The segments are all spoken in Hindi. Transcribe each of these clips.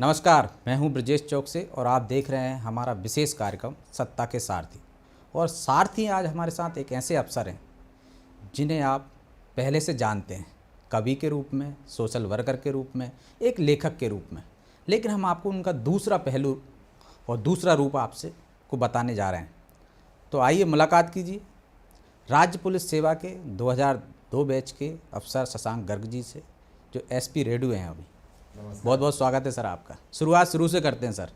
नमस्कार, मैं हूं ब्रजेश चौक से और आप देख रहे हैं हमारा विशेष कार्यक्रम सत्ता के सारथी। और सारथी आज हमारे साथ एक ऐसे अफसर हैं जिन्हें आप पहले से जानते हैं, कवि के रूप में, सोशल वर्कर के रूप में, एक लेखक के रूप में। लेकिन हम आपको उनका दूसरा पहलू और दूसरा रूप आपसे को बताने जा रहे हैं। तो आइए मुलाकात कीजिए राज्य पुलिस सेवा के 2002 बैच के अफसर शशांक गर्ग जी से, जो एसपी रेडू हैं अभी। बहुत बहुत स्वागत है सर आपका। शुरुआत शुरू से करते हैं सर,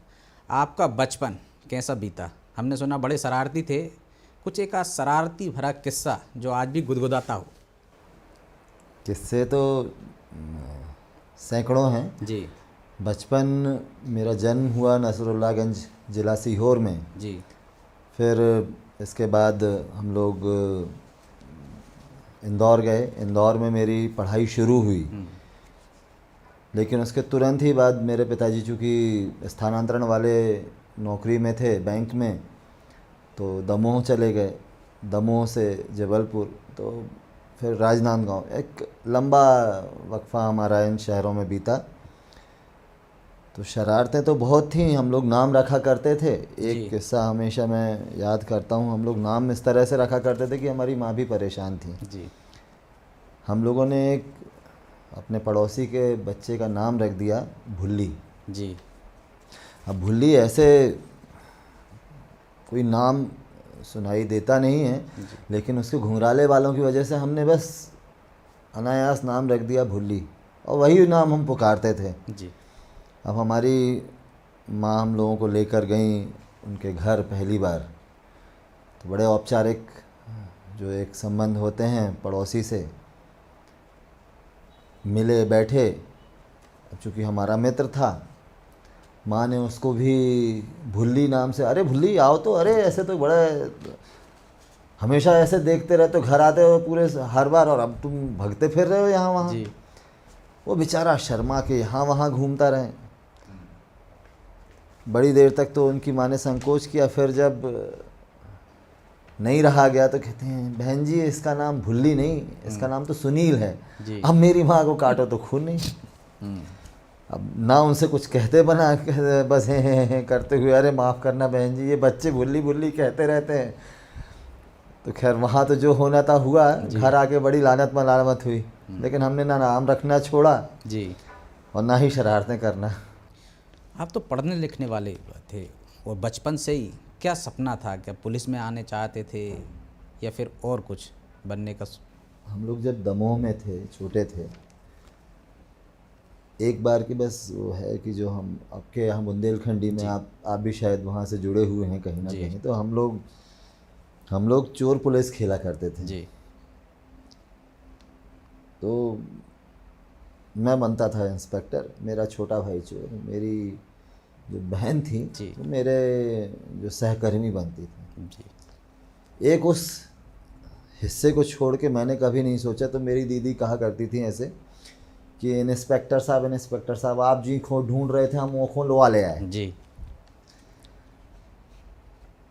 आपका बचपन कैसा बीता? हमने सुना बड़े शरारती थे, कुछ एक शरारती भरा किस्सा जो आज भी गुदगुदाता हो। किस्से तो सैकड़ों हैं जी बचपन। मेरा जन्म हुआ नसरुल्लाहगंज ज़िला सीहोर में। जी फिर इसके बाद हम लोग इंदौर गए। इंदौर में मेरी पढ़ाई शुरू हुई, लेकिन उसके तुरंत ही बाद मेरे पिताजी चूँकि स्थानांतरण वाले नौकरी में थे बैंक में, तो दमोह चले गए। दमोह से जबलपुर, तो फिर राजनांदगांव। एक लंबा वक्फा हमारा इन शहरों में बीता। तो शरारतें तो बहुत थीं, हम लोग नाम रखा करते थे। एक किस्सा हमेशा मैं याद करता हूँ, हम लोग नाम इस तरह से रखा करते थे कि हमारी माँ भी परेशान थी। जी हम लोगों ने एक अपने पड़ोसी के बच्चे का नाम रख दिया भुल्ली। जी अब भुल्ली ऐसे कोई नाम सुनाई देता नहीं है, लेकिन उसके घुंघराले वालों की वजह से हमने बस अनायास नाम रख दिया भुल्ली, और वही नाम हम पुकारते थे। जी अब हमारी माँ हम लोगों को लेकर गई उनके घर पहली बार। तो बड़े औपचारिक जो एक संबंध होते हैं पड़ोसी से, मिले बैठे। अब चूँकि हमारा मित्र था, माँ ने उसको भी भुल्ली नाम से, अरे भुल्ली आओ तो, अरे ऐसे तो बड़ा हमेशा ऐसे देखते रहते हो, घर आते हो पूरे हर बार, और अब तुम भगते फिर रहे हो यहाँ वहाँ। जी वो बेचारा शर्मा के यहाँ वहाँ घूमता रहे। बड़ी देर तक तो उनकी माँ ने संकोच किया, फिर जब नहीं रहा गया तो कहते हैं, बहन जी इसका नाम भुल्ली नहीं, इसका नाम तो सुनील है। अब मेरी माँ को काटो तो खून नहीं। अब ना उनसे कुछ कहते बना, बस हैं करते हुए, अरे माफ़ करना बहन जी, ये बच्चे भुल्ली भुल्ली कहते रहते हैं। तो खैर वहाँ तो जो होना था हुआ। घर आके बड़ी लानत मलामत हुई, लेकिन हमने ना नाम रखना छोड़ा जी और ना ही शरारतें करना। आप तो पढ़ने लिखने वाले थे, और बचपन से ही क्या सपना था? क्या पुलिस में आने चाहते थे या फिर और कुछ बनने का? हम लोग जब दमोह में थे, छोटे थे, एक बार की बस वो है कि जो हम आपके यहाँ बुंदेलखंडी में, आप भी शायद वहाँ से जुड़े हुए हैं कहीं ना कहीं, तो हम लोग चोर पुलिस खेला करते थे। जी तो मैं बनता था इंस्पेक्टर, मेरा छोटा भाई चोर, मेरी जो बहन थी तो मेरे जो सहकर्मी बनती थी। जी एक उस हिस्से को छोड़ के मैंने कभी नहीं सोचा। तो मेरी दीदी कहा करती थी ऐसे कि इंस्पेक्टर साहब आप जी खो ढूंढ रहे थे, हम वो खो लवा ले आए। जी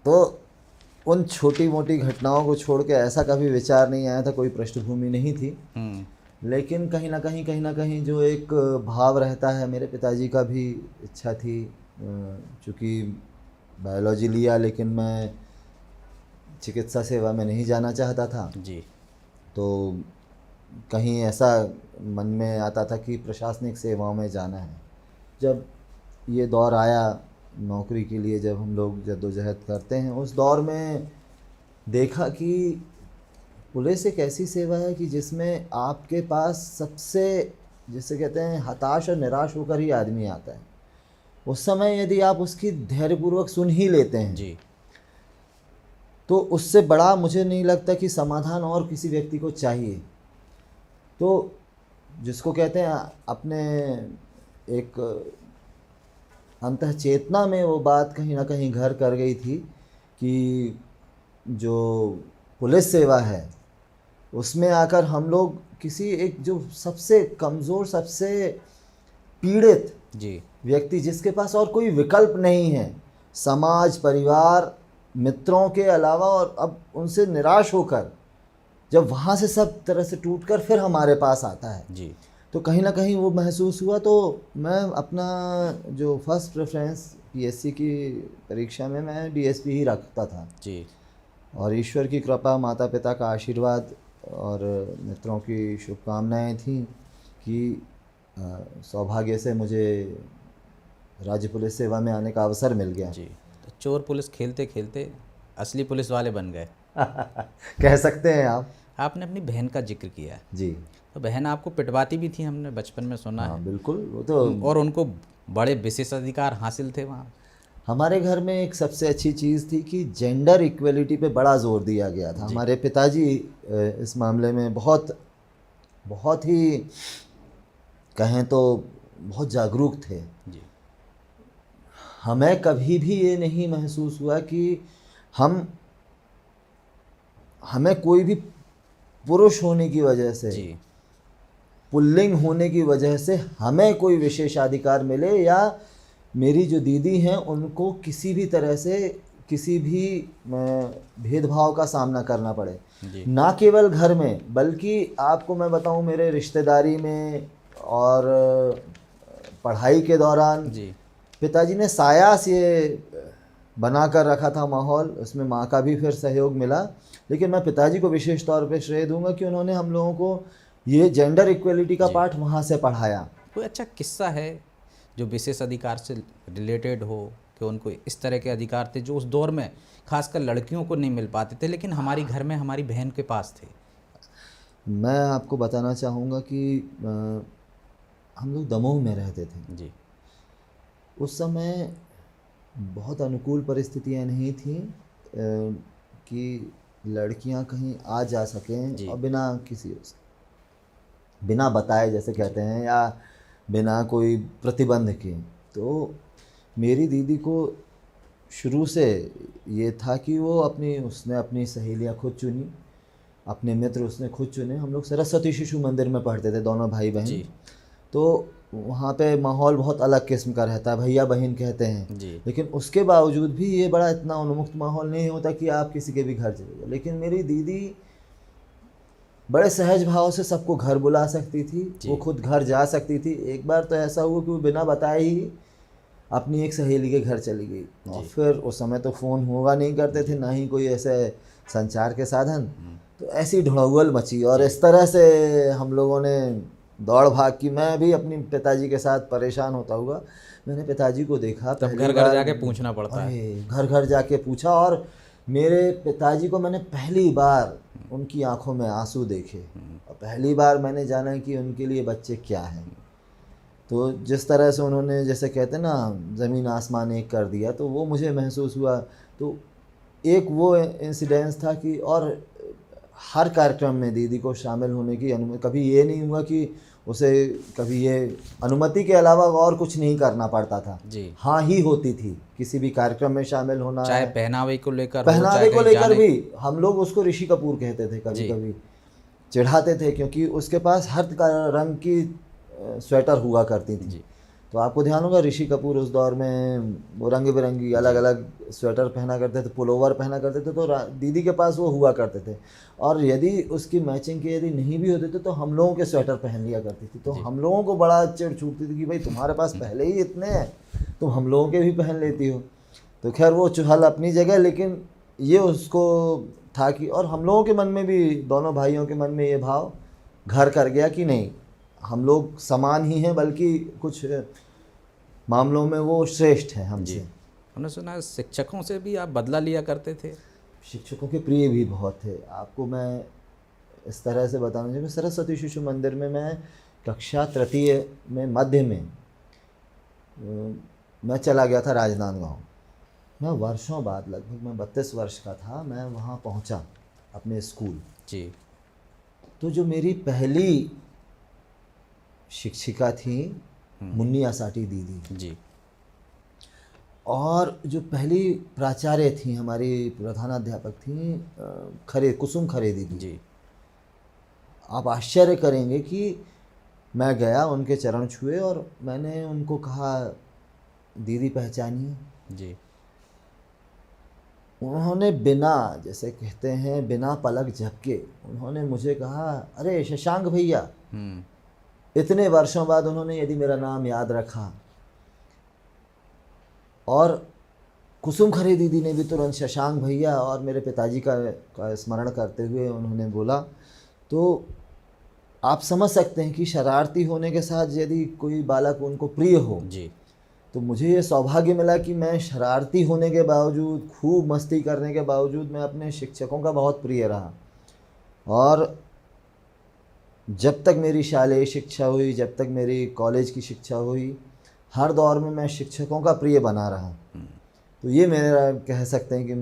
तो उन छोटी मोटी घटनाओं को छोड़ के ऐसा कभी विचार नहीं आया था, कोई पृष्ठभूमि नहीं थी। लेकिन कहीं ना कहीं जो एक भाव रहता है, मेरे पिताजी का भी इच्छा थी, चूँकि बायोलॉजी लिया लेकिन मैं चिकित्सा सेवा में नहीं जाना चाहता था। जी तो कहीं ऐसा मन में आता था कि प्रशासनिक सेवाओं में जाना है। जब ये दौर आया नौकरी के लिए, जब हम लोग जद्दोजहद करते हैं, उस दौर में देखा कि पुलिस एक ऐसी सेवा है कि जिसमें आपके पास सबसे, जिसे कहते हैं, हताश और निराश होकर ही आदमी आता है। उस समय यदि आप उसकी धैर्यपूर्वक सुन ही लेते हैं जी तो उससे बड़ा मुझे नहीं लगता कि समाधान और किसी व्यक्ति को चाहिए। तो जिसको कहते हैं अपने एक अंतः चेतना में वो बात कहीं ना कहीं घर कर गई थी कि जो पुलिस सेवा है उसमें आकर हम लोग किसी एक जो सबसे कमज़ोर, सबसे पीड़ित जी व्यक्ति, जिसके पास और कोई विकल्प नहीं है, समाज, परिवार, मित्रों के अलावा, और अब उनसे निराश होकर जब वहाँ से सब तरह से टूटकर फिर हमारे पास आता है, जी तो कहीं ना कहीं वो महसूस हुआ। तो मैं अपना जो फर्स्ट प्रेफरेंस पीएससी की परीक्षा में मैं डीएसपी ही रखता था जी और ईश्वर की कृपा, माता पिता का आशीर्वाद और मित्रों की शुभकामनाएं थी कि सौभाग्य से मुझे राज्य पुलिस सेवा में आने का अवसर मिल गया। जी। तो चोर पुलिस खेलते खेलते असली पुलिस वाले बन गए। कह सकते हैं आप। आपने अपनी बहन का जिक्र किया है, जी तो बहन आपको पिटवाती भी थी, हमने बचपन में सुना हाँ है। बिल्कुल। वो तो और उनको बड़े विशेषाधिकार हासिल थे वहाँ। हमारे घर में एक सबसे अच्छी चीज़ थी कि जेंडर इक्वलिटी पे बड़ा जोर दिया गया था। हमारे पिताजी इस मामले में बहुत बहुत ही कहें तो बहुत जागरूक थे। जी हमें कभी भी ये नहीं महसूस हुआ कि हमें कोई भी पुरुष होने की वजह से, जी पुल्लिंग होने की वजह से हमें कोई विशेषाधिकार मिले या मेरी जो दीदी हैं उनको किसी भी तरह से किसी भी भेदभाव का सामना करना पड़े। जी ना केवल घर में बल्कि आपको मैं बताऊं मेरे रिश्तेदारी में और पढ़ाई के दौरान जी पिताजी ने साया से बना कर रखा था माहौल। उसमें माँ का भी फिर सहयोग मिला, लेकिन मैं पिताजी को विशेष तौर पे श्रेय दूंगा कि उन्होंने हम लोगों को ये जेंडर इक्वलिटी का पाठ वहाँ से पढ़ाया। कोई अच्छा किस्सा है जो विशेष अधिकार से रिलेटेड हो, कि उनको इस तरह के अधिकार थे जो उस दौर में खासकर लड़कियों को नहीं मिल पाते थे, लेकिन हमारी घर में हमारी बहन के पास थे? मैं आपको बताना चाहूँगा कि हम लोग दमोह में रहते थे। जी उस समय बहुत अनुकूल परिस्थितियाँ नहीं थीं कि लड़कियां कहीं आ जा सकें और बिना बताए जैसे कहते हैं या बिना कोई प्रतिबंध के। तो मेरी दीदी को शुरू से ये था कि उसने अपनी सहेलियां खुद चुनी, अपने मित्र उसने खुद चुने। हम लोग सरस्वती शिशु मंदिर में पढ़ते थे दोनों भाई बहन। तो वहाँ पे माहौल बहुत अलग किस्म का रहता है, भैया बहन कहते हैं। लेकिन उसके बावजूद भी ये बड़ा इतना उन्मुक्त माहौल नहीं होता कि आप किसी के भी घर चले जाओ। लेकिन मेरी दीदी बड़े सहज भाव से सबको घर बुला सकती थी, वो खुद घर जा सकती थी। एक बार तो ऐसा हुआ कि वो बिना बताए ही अपनी एक सहेली के घर चली गई। और फिर उस समय तो फ़ोन हुआ नहीं करते थे, ना ही कोई ऐसे संचार के साधन। तो ऐसी ढोलवल मची और इस तरह से हम लोगों ने दौड़ भाग की। मैं भी अपनी पिताजी के साथ परेशान होता हुआ मैंने पिताजी को देखा। तब घर घर जाके पूछना पड़ता है। घर घर जाके पूछा और मेरे पिताजी को मैंने पहली बार उनकी आंखों में आंसू देखे और पहली बार मैंने जाना कि उनके लिए बच्चे क्या हैं। तो जिस तरह से उन्होंने, जैसे कहते हैं ना, ज़मीन आसमान एक कर दिया, तो वो मुझे महसूस हुआ। तो एक वो इंसिडेंस था कि और हर कार्यक्रम में दीदी को शामिल होने की अनुमति, कभी ये नहीं हुआ कि उसे कभी ये अनुमति के अलावा और कुछ नहीं करना पड़ता था। हाँ ही होती थी किसी भी कार्यक्रम में शामिल होना, चाहे पहनावे को लेकर भी। हम लोग उसको ऋषि कपूर कहते थे, कभी कभी चिढ़ाते थे क्योंकि उसके पास हर रंग की स्वेटर हुआ करती थी। तो आपको ध्यान होगा ऋषि कपूर उस दौर में वो रंग बिरंगी अलग अलग स्वेटर पहना करते थे, पुलोवर पहना करते थे। तो दीदी के पास वो हुआ करते थे और यदि उसकी मैचिंग के यदि नहीं भी होते थे तो हम लोगों के स्वेटर पहन लिया करती थी। तो हम लोगों को बड़ा चिढ़ छूटती थी कि भाई तुम्हारे पास पहले ही इतने हैं, तुम हम लोगों के भी पहन लेती हो। तो खैर वो चुहल अपनी जगह, लेकिन ये उसको था कि, और हम लोगों के मन में भी, दोनों भाइयों के मन में ये भाव घर कर गया कि नहीं, हम लोग समान ही हैं, बल्कि कुछ मामलों में वो श्रेष्ठ हैं हमसे। उन्होंने सुना शिक्षकों से भी आप बदला लिया करते थे? शिक्षकों के प्रिय भी बहुत थे। आपको मैं इस तरह से बताऊँ, जब सरस्वती शिशु मंदिर में मैं कक्षा तृतीय में मध्य में मैं चला गया था राजनांदगांव। मैं वर्षों बाद, लगभग मैं 32 वर्ष का था, मैं वहाँ पहुँचा अपने स्कूल। तो जो मेरी पहली शिक्षिका थी मुन्नी आसाटी दीदी और जो पहली प्राचार्य थी, हमारी प्रधानाध्यापक थी कुसुम खरे दीदी। आप आश्चर्य करेंगे कि मैं गया, उनके चरण छुए और मैंने उनको कहा, दीदी पहचानिए। उन्होंने बिना, जैसे कहते हैं, बिना पलक झपके उन्होंने मुझे कहा, अरे शशांक भैया। इतने वर्षों बाद उन्होंने यदि मेरा नाम याद रखा, और कुसुम खरे दीदी ने भी तुरंत शशांक भैया और मेरे पिताजी का स्मरण करते हुए उन्होंने बोला, तो आप समझ सकते हैं कि शरारती होने के साथ यदि कोई बालक उनको प्रिय हो, जी। तो मुझे ये सौभाग्य मिला कि मैं शरारती होने के बावजूद, खूब मस्ती करने के बावजूद, मैं अपने शिक्षकों का बहुत प्रिय रहा। और जब तक मेरी शालेय शिक्षा हुई, जब तक मेरी कॉलेज की शिक्षा हुई, हर दौर में मैं शिक्षकों का प्रिय बना रहा। तो ये मेरा कह सकते हैं कि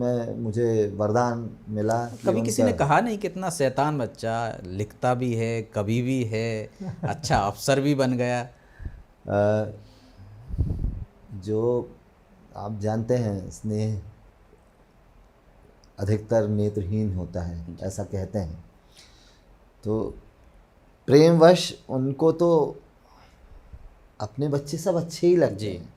मुझे वरदान मिला कि कभी किसी ने उनका- कहा नहीं कितना शैतान बच्चा, लिखता भी है, कवि भी है, अच्छा अफसर भी बन गया? अ, जो आप जानते हैं, स्नेह अधिकतर नेत्रहीन होता है, ऐसा कहते हैं। तो प्रेमवश उनको तो अपने बच्चे सब अच्छे ही लगते हैं।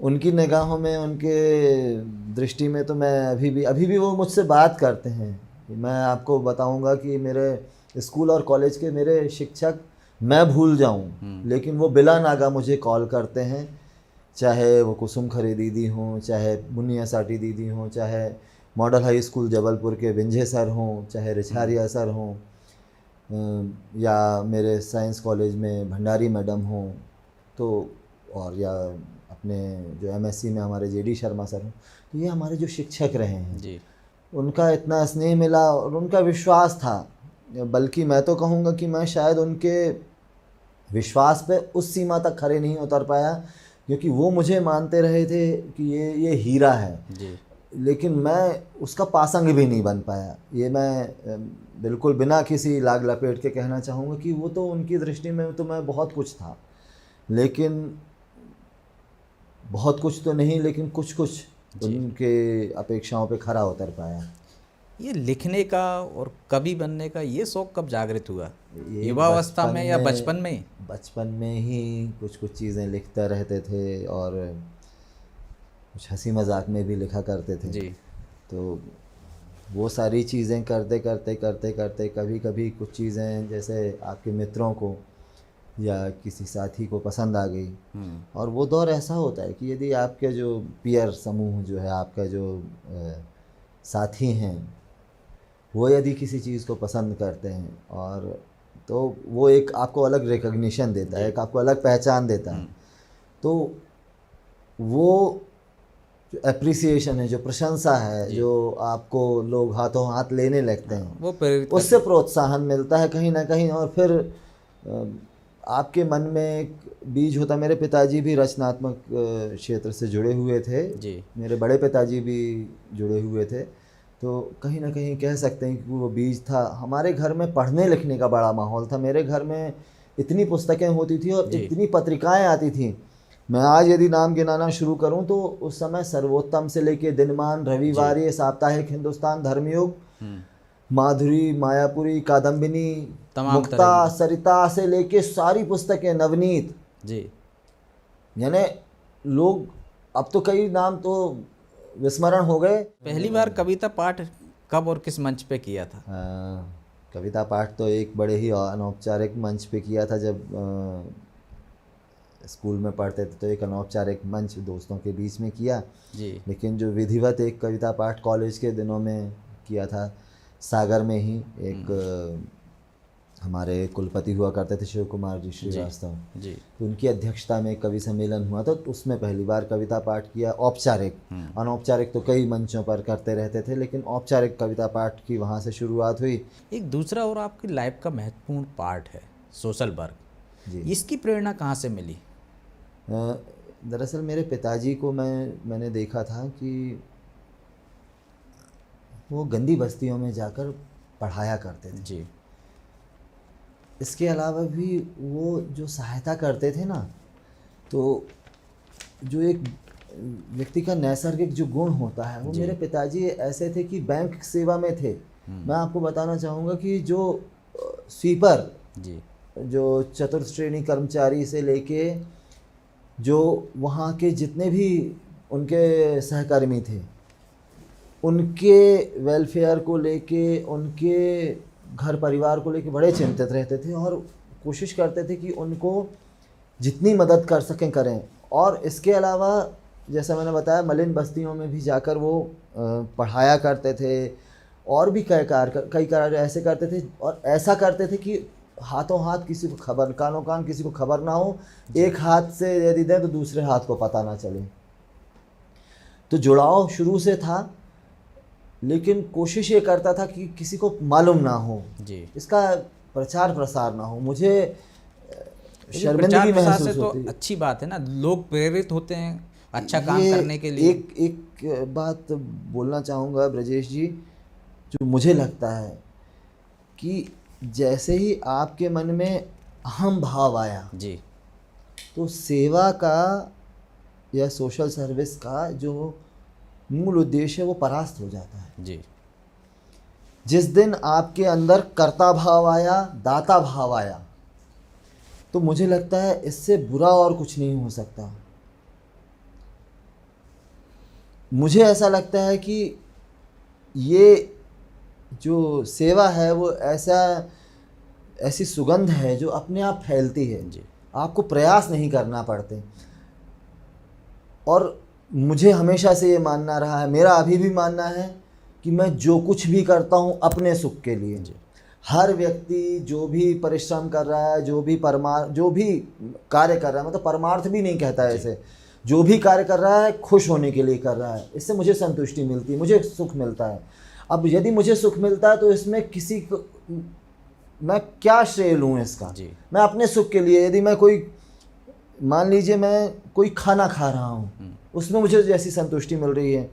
उनकी निगाहों में, उनके दृष्टि में तो मैं अभी भी वो मुझसे बात करते हैं। मैं आपको बताऊंगा कि मेरे स्कूल और कॉलेज के मेरे शिक्षक मैं भूल जाऊं, लेकिन वो बिला नागा मुझे कॉल करते हैं, चाहे वो कुसुम खरे दीदी हों, चाहे मुनिया साटी दीदी हों, चाहे मॉडल हाई स्कूल जबलपुर के विंझे सर हों, चाहे रिछारिया सर हों, या मेरे साइंस कॉलेज में भंडारी मैडम हों, तो और या अपने जो एमएससी में हमारे जेडी शर्मा सर हों। तो ये हमारे जो शिक्षक रहे हैं जी। उनका इतना स्नेह मिला और उनका विश्वास था, बल्कि मैं तो कहूँगा कि मैं शायद उनके विश्वास पे उस सीमा तक खरे नहीं उतर पाया, क्योंकि वो मुझे मानते रहे थे कि ये हीरा है जी। लेकिन मैं उसका पासंग भी नहीं बन पाया। ये मैं बिल्कुल बिना किसी लाग लपेट के कहना चाहूँगा कि वो तो उनकी दृष्टि में तो मैं बहुत कुछ था, लेकिन बहुत कुछ तो नहीं, लेकिन कुछ उनके अपेक्षाओं पे खरा उतर पाया। ये लिखने का और कवि बनने का ये शौक कब जागृत हुआ? ये युवावस्था में या बचपन में? बचपन में ही कुछ चीज़ें लिखते रहते थे और कुछ हंसी मजाक में भी लिखा करते थे। जी। तो वो सारी चीज़ें करते कभी कभी कुछ चीज़ें जैसे आपके मित्रों को या किसी साथी को पसंद आ गई। और वो दौर ऐसा होता है कि यदि आपके जो पीयर समूह जो है, आपका जो साथी हैं, वो यदि किसी चीज़ को पसंद करते हैं और तो वो एक आपको अलग रिकग्निशन देता है, एक आपको अलग पहचान देता है। तो वो जो एप्रिसिएशन है, जो प्रशंसा है, जो आपको लोग हाथों हाथ लेने लगते हैं, वो प्रेरित उससे प्रोत्साहन मिलता है कहीं ना कहीं। और फिर आपके मन में एक बीज होता। मेरे पिताजी भी रचनात्मक क्षेत्र से जुड़े हुए थे जी। मेरे बड़े पिताजी भी जुड़े हुए थे, तो कहीं ना कहीं कह सकते हैं कि वो बीज था। हमारे घर में पढ़ने लिखने का बड़ा माहौल था। मेरे घर में इतनी पुस्तकें होती थी और इतनी पत्रिकाएं आती थी। मैं आज यदि नाम गिनाना शुरू करूं तो उस समय सर्वोत्तम से लेके दिनमान, रविवारी, साप्ताहिक हिंदुस्तान, धर्मयुग, माधुरी, मायापुरी, कादम्बिनी, मुक्ता, सरिता से लेके सारी पुस्तकें, नवनीत जी। यानी लोग अब तो कई नाम तो विस्मरण हो गए। पहली बार कविता पाठ कब और किस मंच पे किया था? कविता पाठ तो एक बड़े ही अनौपचारिक मंच पे किया था। जब स्कूल में पढ़ते थे तो एक अनौपचारिक मंच दोस्तों के बीच में किया जी। लेकिन जो विधिवत एक कविता पाठ कॉलेज के दिनों में किया था, सागर में ही एक हमारे कुलपति हुआ करते थे शिव कुमार जी श्रीवास्तव जी। तो उनकी अध्यक्षता में कवि सम्मेलन हुआ था। तो उसमें पहली बार कविता पाठ किया, औपचारिक। अनौपचारिक तो कई मंचों पर करते रहते थे, लेकिन औपचारिक कविता पाठ की वहाँ से शुरुआत हुई। एक दूसरा और आपकी लाइफ का महत्वपूर्ण पार्ट है सोशल वर्क जी। इसकी प्रेरणा कहाँ से मिली? दरअसल मेरे पिताजी को मैंने देखा था कि वो गंदी बस्तियों में जाकर पढ़ाया करते थे। जी। इसके अलावा भी वो जो सहायता करते थे ना, तो जो एक व्यक्ति का नैसर्गिक जो गुण होता है वो मेरे पिताजी ऐसे थे कि बैंक सेवा में थे। मैं आपको बताना चाहूँगा कि जो स्वीपर जी, जो चतुर्थ श्रेणी कर्मचारी से लेके जो वहाँ के जितने भी उनके सहकर्मी थे, उनके वेलफेयर को लेके, उनके घर परिवार को लेके बड़े चिंतित रहते थे। और कोशिश करते थे कि उनको जितनी मदद कर सकें करें। और इसके अलावा जैसा मैंने बताया, मलिन बस्तियों में भी जाकर वो पढ़ाया करते थे, और भी कई कार्य ऐसे करते थे, और ऐसा करते थे कि हाथों हाथ किसी को खबर, कानों कान किसी को खबर ना हो, एक हाथ से यदि दें तो दूसरे हाथ को पता ना चले। तो जुड़ाव शुरू से था, लेकिन कोशिश ये करता था कि किसी को मालूम ना हो जी। इसका प्रचार प्रसार ना हो। मुझे प्रचार शर्मिंदगी प्रसार से महसूस तो होती है। अच्छी बात है ना, लोग प्रेरित होते हैं अच्छा काम ये करने के लिए। एक बात बोलना चाहूँगा ब्रजेश जी, जो मुझे लगता है कि जैसे ही आपके मन में अहम भाव आया, जी तो सेवा का या सोशल सर्विस का जो मूल उद्देश्य है वो परास्त हो जाता है। जी। जिस दिन आपके अंदर कर्ता भाव आया, दाता भाव आया, तो मुझे लगता है इससे बुरा और कुछ नहीं हो सकता। मुझे ऐसा लगता है कि ये जो सेवा है वो ऐसी सुगंध है जो अपने आप फैलती है, जी। आपको प्रयास नहीं करना पड़ते। और मुझे हमेशा से ये मानना रहा है, मेरा अभी भी मानना है कि मैं जो कुछ भी करता हूँ अपने सुख के लिए। जी। हर व्यक्ति जो भी परिश्रम कर रहा है, जो भी कार्य कर रहा है, मतलब परमार्थ भी नहीं कहता है इसे, जो भी कार्य कर रहा है खुश होने के लिए कर रहा है, इससे मुझे संतुष्टि मिलती है, मुझे सुख मिलता है। अब यदि मुझे सुख मिलता है तो इसमें किसी को मैं क्या श्रेय लूँ इसका? जी। मैं अपने सुख के लिए, यदि मैं कोई, मान लीजिए मैं कोई खाना खा रहा हूँ, उसमें मुझे जैसी संतुष्टि मिल रही है,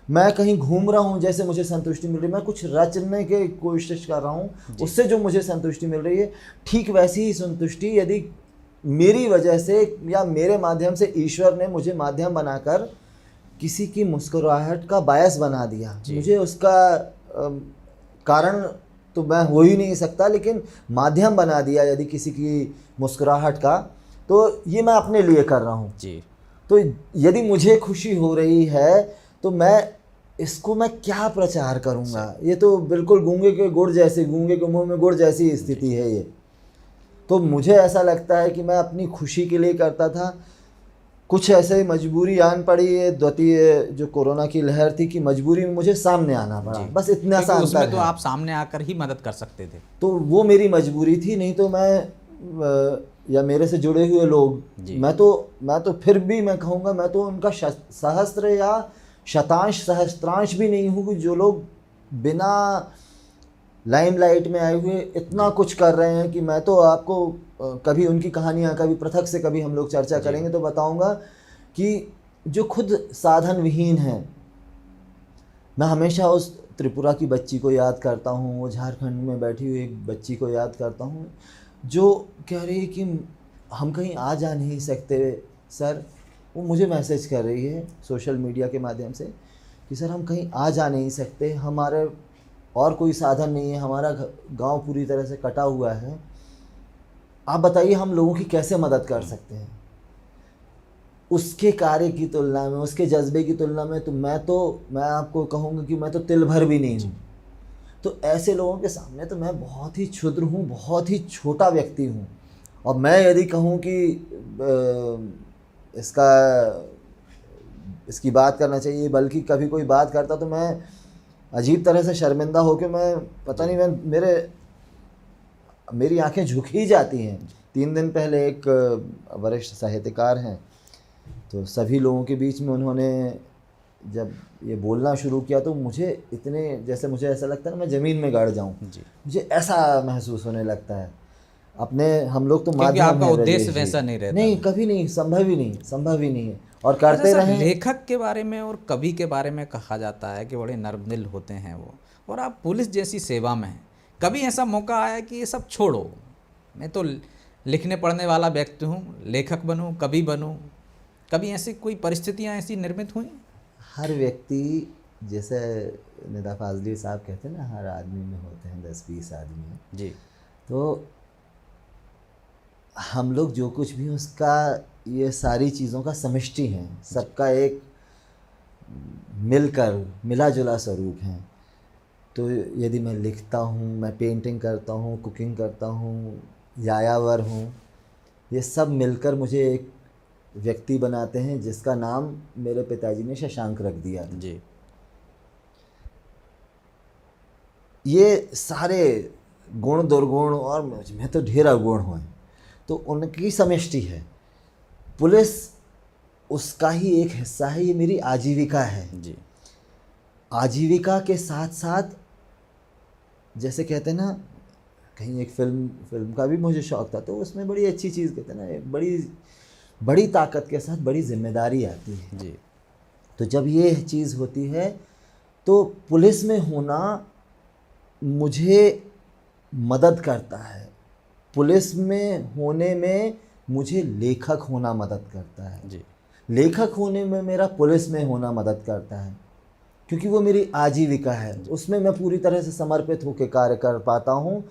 मैं कहीं घूम रहा हूँ जैसे मुझे संतुष्टि मिल रही है, मैं कुछ रचने की कोशिश कर रहा हूँ उससे जो मुझे संतुष्टि मिल रही है, ठीक वैसी ही संतुष्टि यदि मेरी वजह से या मेरे माध्यम से ईश्वर ने मुझे माध्यम बनाकर किसी की मुस्कुराहट का बायस बना दिया, मुझे उसका कारण तो मैं हो ही नहीं सकता, लेकिन माध्यम बना दिया यदि किसी की मुस्कुराहट का, तो ये मैं अपने लिए कर रहा हूँ जी। तो यदि मुझे खुशी हो रही है तो मैं क्या प्रचार करूँगा? ये तो बिल्कुल गूंगे के मुंह में गुड़ जैसी स्थिति है ये। तो मुझे ऐसा लगता है कि मैं अपनी खुशी के लिए करता था। कुछ ऐसे मजबूरी आन पड़ी है, द्वितीय जो कोरोना की लहर थी, कि मजबूरी में मुझे सामने आना पड़ा, बस इतना सा अंतर उसमें तो है। आप सामने आकर ही मदद कर सकते थे। तो वो मेरी मजबूरी थी, नहीं तो मैं या मेरे से जुड़े हुए लोग, मैं तो फिर भी मैं कहूँगा मैं तो उनका सहस्त्र या शतांश सहस्त्रांश भी नहीं हूँ, जो लोग बिना लाइमलाइट में आए हुए इतना कुछ कर रहे हैं कि मैं तो आपको कभी उनकी कहानियाँ, कभी पृथक से कभी हम लोग चर्चा करेंगे तो बताऊँगा कि जो खुद साधन विहीन हैं। मैं हमेशा उस त्रिपुरा की बच्ची को याद करता हूँ, वो झारखंड में बैठी हुई एक बच्ची को याद करता हूँ जो कह रही है कि हम कहीं आ जा नहीं सकते सर। वो मुझे मैसेज कर रही है सोशल मीडिया के माध्यम से कि सर हम कहीं आ जा नहीं सकते, हमारे और कोई साधन नहीं है, हमारा गांव पूरी तरह से कटा हुआ है, आप बताइए हम लोगों की कैसे मदद कर सकते हैं। उसके कार्य की तुलना में, उसके जज्बे की तुलना में तो मैं आपको कहूँगा कि मैं तो तिल भर भी नहीं हूँ। तो ऐसे लोगों के सामने तो मैं बहुत ही क्षुद्र हूँ, बहुत ही छोटा व्यक्ति हूँ। और मैं यदि कहूँ कि इसकी बात करना चाहिए, बल्कि कभी कोई बात करता तो मैं अजीब तरह से शर्मिंदा होकर, मैं पता नहीं, मेरी आंखें झुक ही जाती हैं। 3 दिन पहले एक वरिष्ठ साहित्यकार हैं, तो सभी लोगों के बीच में उन्होंने जब ये बोलना शुरू किया तो मुझे ऐसा लगता है ना मैं ज़मीन में गड़ जाऊं, मुझे ऐसा महसूस होने लगता है। हम लोग तो माध्यम आपका उद्देश्य वैसा नहीं रहता। नहीं, कभी नहीं, संभव ही नहीं है। और करते रहें। लेखक के बारे में और कवि के बारे में कहा जाता है कि बड़े नर्मदिल होते हैं वो, और आप पुलिस जैसी सेवा में हैं। कभी ऐसा मौका आया कि ये सब छोड़ो, मैं तो लिखने पढ़ने वाला व्यक्ति हूँ, लेखक बनूँ, कवि बनूँ? कभी ऐसी कोई परिस्थितियाँ ऐसी निर्मित हुई? हर व्यक्ति, जैसे निदा फाजली साहब कहते हैं ना, हर आदमी में होते हैं 10-20 आदमी जी। तो हम लोग जो कुछ भी, उसका ये सारी चीज़ों का समष्टि हैं, सबका एक मिला जुला स्वरूप है। तो यदि मैं लिखता हूँ, मैं पेंटिंग करता हूँ, कुकिंग करता हूँ, यायावर हूँ, ये सब मिलकर मुझे एक व्यक्ति बनाते हैं जिसका नाम मेरे पिताजी ने शशांक रख दिया था। जी। ये सारे गुण दुर्गुण और मुझ में तो ढेर अवगुण हुए, तो उनकी समष्टि है। पुलिस उसका ही एक हिस्सा है, ये मेरी आजीविका है। जी। आजीविका के साथ साथ जैसे कहते हैं ना, कहीं एक फिल्म का भी मुझे शौक था, तो उसमें बड़ी अच्छी चीज़ कहते हैं ना, एक बड़ी ताकत के साथ बड़ी जिम्मेदारी आती है। जी। तो जब ये चीज़ होती है तो पुलिस में होना मुझे मदद करता है। पुलिस में होने में मुझे लेखक होना मदद करता है। जी। लेखक होने में मेरा पुलिस में होना मदद करता है, क्योंकि वो मेरी आजीविका है। उसमें मैं पूरी तरह से समर्पित होकर कार्य कर पाता हूँ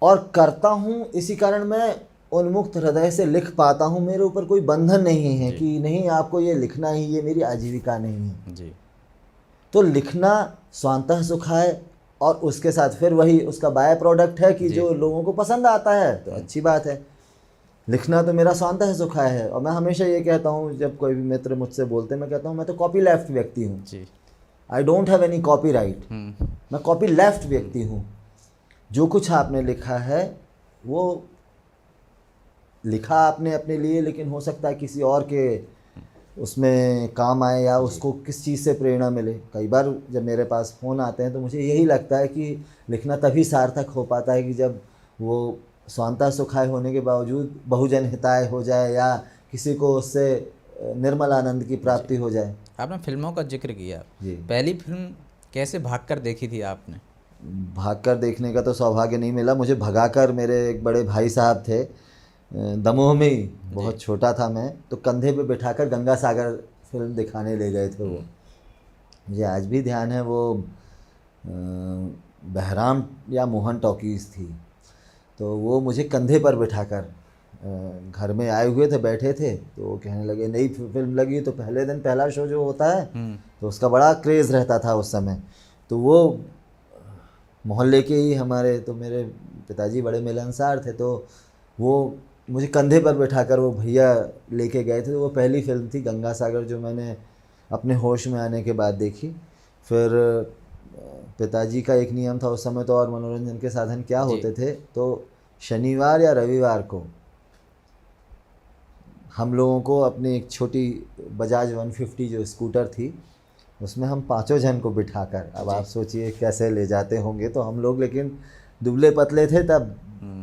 और करता हूँ। इसी कारण मैं उन्मुक्त हृदय से लिख पाता हूँ। मेरे ऊपर कोई बंधन नहीं है कि नहीं आपको ये लिखना ही, ये मेरी आजीविका नहीं है। जी। तो लिखना स्वांतः सुखाय, और उसके साथ फिर वही उसका बाय प्रोडक्ट है कि जो लोगों को पसंद आता है तो अच्छी बात है। लिखना तो मेरा स्वांतः सुखाय है। और मैं हमेशा ये कहता हूँ, जब कोई भी मित्र मुझसे बोलते हैं, मैं कहता हूँ मैं तो कॉपी लेफ्ट व्यक्ति हूँ। I don't have any copy right. मैं कॉपी लेफ्ट व्यक्ति हूँ। जो कुछ आपने लिखा है वो लिखा आपने अपने लिए, लेकिन हो सकता है किसी और के उसमें काम आए या उसको किस चीज़ से प्रेरणा मिले। कई बार जब मेरे पास फ़ोन आते हैं तो मुझे यही लगता है कि लिखना तभी सार्थक हो पाता है कि जब वो स्वांतः सुखाय होने के बावजूद बहुजन हिताय हो जाए या किसी को उससे निर्मल आनंद की प्राप्ति हो जाए। आपने फिल्मों का जिक्र किया जी। पहली फिल्म कैसे भागकर देखी थी आपने? भागकर देखने का तो सौभाग्य नहीं मिला मुझे। भगाकर मेरे एक बड़े भाई साहब थे दमोह में ही, बहुत छोटा था मैं, तो कंधे पे बिठाकर गंगा सागर फिल्म दिखाने ले गए थे वो। मुझे आज भी ध्यान है, वो बहराम या मोहन टॉकीज़ थी। तो वो मुझे कंधे पर बिठाकर घर में आए हुए थे, बैठे थे, तो वो कहने लगे नई फिल्म लगी। तो पहले दिन पहला शो जो होता है तो उसका बड़ा क्रेज़ रहता था उस समय। तो वो मोहल्ले के ही हमारे, तो मेरे पिताजी बड़े मिलनसार थे, तो वो मुझे कंधे पर बैठाकर वो भैया लेके गए थे। तो वो पहली फिल्म थी गंगा सागर जो मैंने अपने होश में आने के बाद देखी। फिर पिताजी का एक नियम था उस समय तो, और मनोरंजन के साधन क्या होते थे, तो शनिवार या रविवार को हम लोगों को अपनी एक छोटी बजाज 150 जो स्कूटर थी, उसमें हम 5 जन को बिठाकर, अब आप सोचिए कैसे ले जाते होंगे। तो हम लोग लेकिन दुबले पतले थे तब,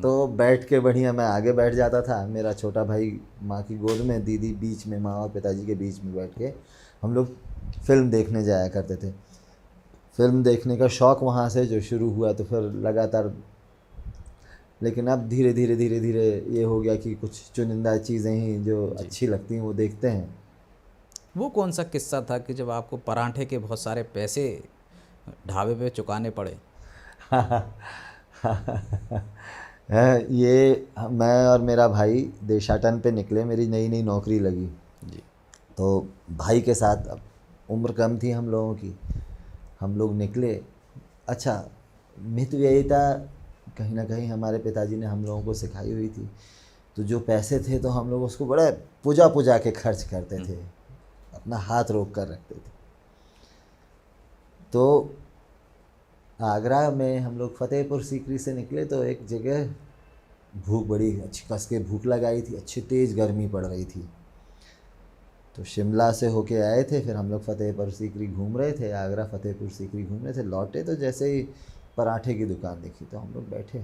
तो बैठ के बढ़िया मैं आगे बैठ जाता था, मेरा छोटा भाई माँ की गोद में, दीदी बीच में, माँ और पिताजी के बीच में बैठ के हम लोग फिल्म देखने जाया करते थे। फिल्म देखने का शौक़ वहाँ से जो शुरू हुआ, तो फिर लगातार, लेकिन अब धीरे धीरे ये हो गया कि कुछ चुनिंदा चीज़ें ही जो अच्छी लगती हैं वो देखते हैं। वो कौन सा किस्सा था कि जब आपको पराठे के बहुत सारे पैसे ढाबे पे चुकाने पड़े? ये मैं और मेरा भाई देशाटन पे निकले, मेरी नई नई नौकरी लगी जी। तो भाई के साथ, अब उम्र कम थी हम लोगों की, हम लोग निकले। अच्छा, मितव्ययिता कहीं ना कहीं हमारे पिताजी ने हम लोगों को सिखाई हुई थी। तो जो पैसे थे तो हम लोग उसको बड़े पूजा के खर्च करते थे, अपना हाथ रोक कर रखते थे। तो आगरा में हम लोग फतेहपुर सीकरी से निकले, तो एक जगह भूख, बड़ी अच्छी कस के भूख लगाई थी, अच्छी तेज़ गर्मी पड़ रही थी। तो शिमला से होके आए थे, फिर हम लोग फतेहपुर सीकरी घूम रहे थे, आगरा फतेहपुर सीकरी घूम रहे थे। लौटे तो जैसे ही पराठे की दुकान दिखी तो हम लोग बैठे,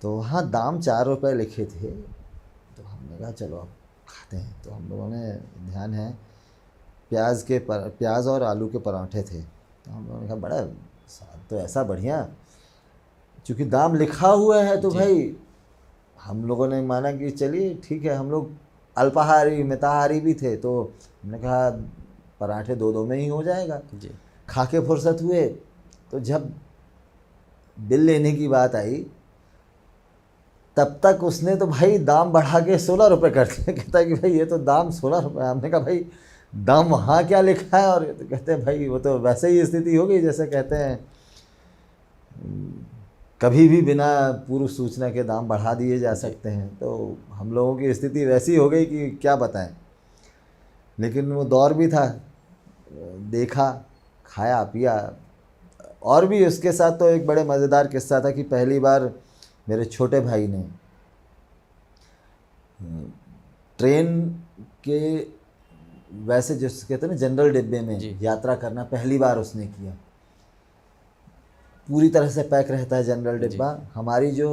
तो वहाँ दाम 4 रुपये लिखे थे। तो हमने कहा चलो अब खाते हैं। तो हम लोगों ने, ध्यान है, प्याज और आलू के पराठे थे। तो हम लोगों ने कहा बड़ा स्वाद तो ऐसा बढ़िया, चूँकि दाम लिखा हुआ है तो भाई हम लोगों ने माना कि चलिए ठीक है। हम लोग अल्पाहारी मिताहारी भी थे, तो हमने कहा पराठे 2-2 में ही हो जाएगा जी। खा के फुर्सत हुए। तो जब बिल लेने की बात आई तब तक उसने तो भाई दाम बढ़ा के 16 रुपये कर दिया। कहता है कि भाई ये तो दाम 16 रुपये। हमने कहा भाई दाम वहाँ क्या लिखा है? और तो कहते हैं भाई वो तो वैसे ही स्थिति हो गई जैसे कहते हैं कभी भी बिना पूर्व सूचना के दाम बढ़ा दिए जा सकते हैं। तो हम लोगों की स्थिति वैसी हो गई कि क्या बताएं। लेकिन वो दौर भी था, देखा, खाया पिया। और भी उसके साथ तो एक बड़े मज़ेदार किस्सा था कि पहली बार मेरे छोटे भाई ने ट्रेन के, वैसे जिस कहते हैं ना जनरल डिब्बे में यात्रा करना, पहली बार उसने किया। पूरी तरह से पैक रहता है जनरल डिब्बा। हमारी जो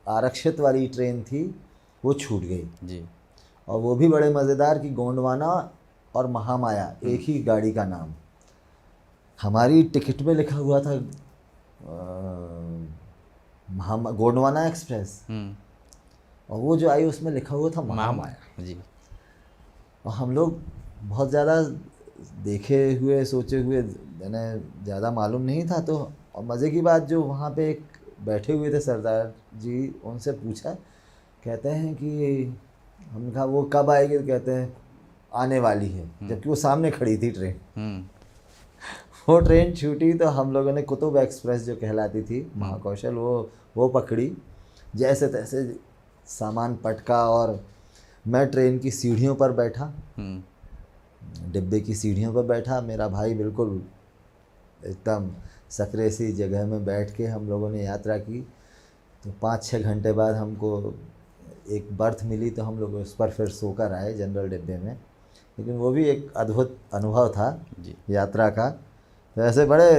आरक्षित वाली ट्रेन थी वो छूट गई जी। और वो भी बड़े मज़ेदार कि गोंडवाना और महामाया एक ही गाड़ी का नाम। हमारी टिकट में लिखा हुआ था गोंडवाना एक्सप्रेस, और वो जो आई उसमें लिखा हुआ था महामाया जी। और हम लोग बहुत ज़्यादा देखे हुए सोचे हुए, मैंने ज़्यादा मालूम नहीं था। तो और मज़े की बात, जो वहाँ पे एक बैठे हुए थे सरदार जी, उनसे पूछा, कहते हैं कि हमने कहा वो कब आएगी, कहते हैं आने वाली है, जबकि वो सामने खड़ी थी ट्रेन। वो ट्रेन छूटी तो हम लोगों ने कुतुब एक्सप्रेस जो कहलाती थी महाकौशल, वो पकड़ी। जैसे तैसे सामान पटका और मैं ट्रेन की सीढ़ियों पर बैठा, डिब्बे की सीढ़ियों पर बैठा। मेरा भाई बिल्कुल एकदम सकरे सी जगह में बैठ के हम लोगों ने यात्रा की। तो 5-6 घंटे बाद हमको एक बर्थ मिली, तो हम लोग उस पर फिर सोकर आए जनरल डिब्बे में। लेकिन वो भी एक अद्भुत अनुभव था यात्रा का। वैसे बड़े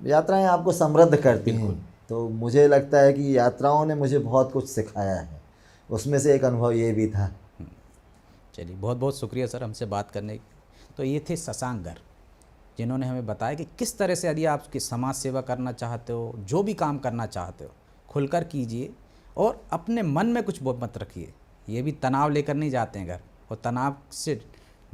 यात्राएं आपको समृद्ध करती हैं, तो मुझे लगता है कि यात्राओं ने मुझे बहुत कुछ सिखाया है। उसमें से एक अनुभव ये भी था। चलिए, बहुत बहुत शुक्रिया सर हमसे बात करने की। तो ये थे शशांक गर्ग, जिन्होंने हमें बताया कि किस तरह से यदि आप समाज सेवा करना चाहते हो, जो भी काम करना चाहते हो, खुलकर कीजिए और अपने मन में कुछ वो मत रखिए। ये भी तनाव लेकर नहीं जाते हैं घर, और तनाव से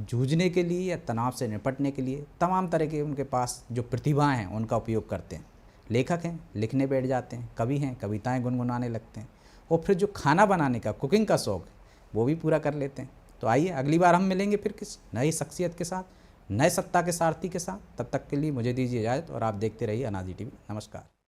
जूझने के लिए या तनाव से निपटने के लिए तमाम तरह के उनके पास जो प्रतिभाएं हैं उनका उपयोग करते हैं। लेखक हैं, लिखने बैठ जाते हैं, कवि हैं, कविताएं गुनगुनाने लगते हैं, और फिर जो खाना बनाने का, कुकिंग का शौक़ है, वो भी पूरा कर लेते हैं। तो आइए अगली बार हम मिलेंगे फिर किस नई शख्सियत के साथ, नए सत्ता के सारथी के साथ। तब तक के लिए मुझे दीजिए इजाज़त और आप देखते रहिए अनादि टीवी। नमस्कार।